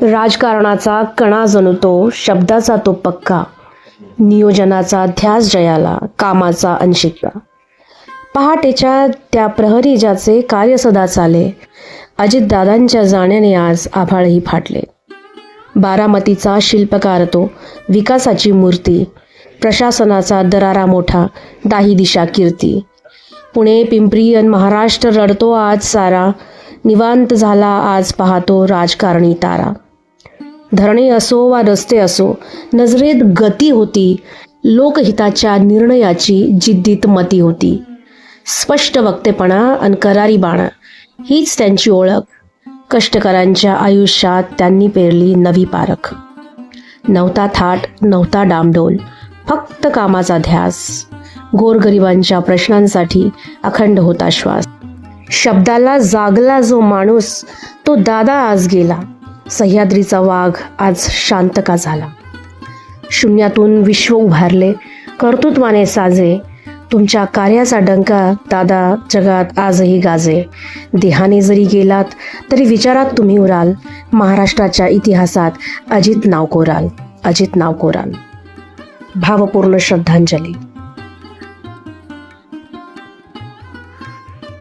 राजकारणाचा कणा जणू तो, शब्दाचा तो पक्का, नियोजनाचा ध्यास जयाला, कामाचा अनशिक्का. पहाटेच्या त्या प्रहरी ज्याचे कार्य सदा चाले, अजितदादांच्या जाण्याने आज आभाळही फाटले. बारामतीचा शिल्पकार तो, विकासाची मूर्ती, प्रशासनाचा दरारा मोठा, दाही दिशा कीर्ती. पुणे, पिंपरी अन महाराष्ट्र रडतो आज सारा, निवांत झाला आज पाहतो राजकारणी तारा. धरणे असो वा रस्ते असो, नजरेत गती होती, लोकहिताच्या निर्णयाची जिद्दीत मती होती. स्पष्ट वक्तेपणा अन करारी बाणा हीच त्यांची ओळख. कष्टकऱ्यांच्या आयुष्यात त्यांनी पेरली नवी पारख. नव्हता थाट, नव्हता डामडोल, फक्त कामाचा ध्यास. गोरगरिबांच्या प्रश्नांसाठी अखंड होता श्वास. शब्दाला जागला जो माणूस, तो दादा आज गेला. सह्याद्रीचा वाघ आज शांत का झाला. शून्यातून विश्व उभारले, कर्तृत्वाने साजे. तुमच्या कार्याचा डंका दादा जगात आजही गाजे. देहाने जरी गेलात तरी विचारात तुम्ही उराल. महाराष्ट्राच्या इतिहासात अजित नाव कोराल, अजित नाव कोराल. भावपूर्ण श्रद्धांजली.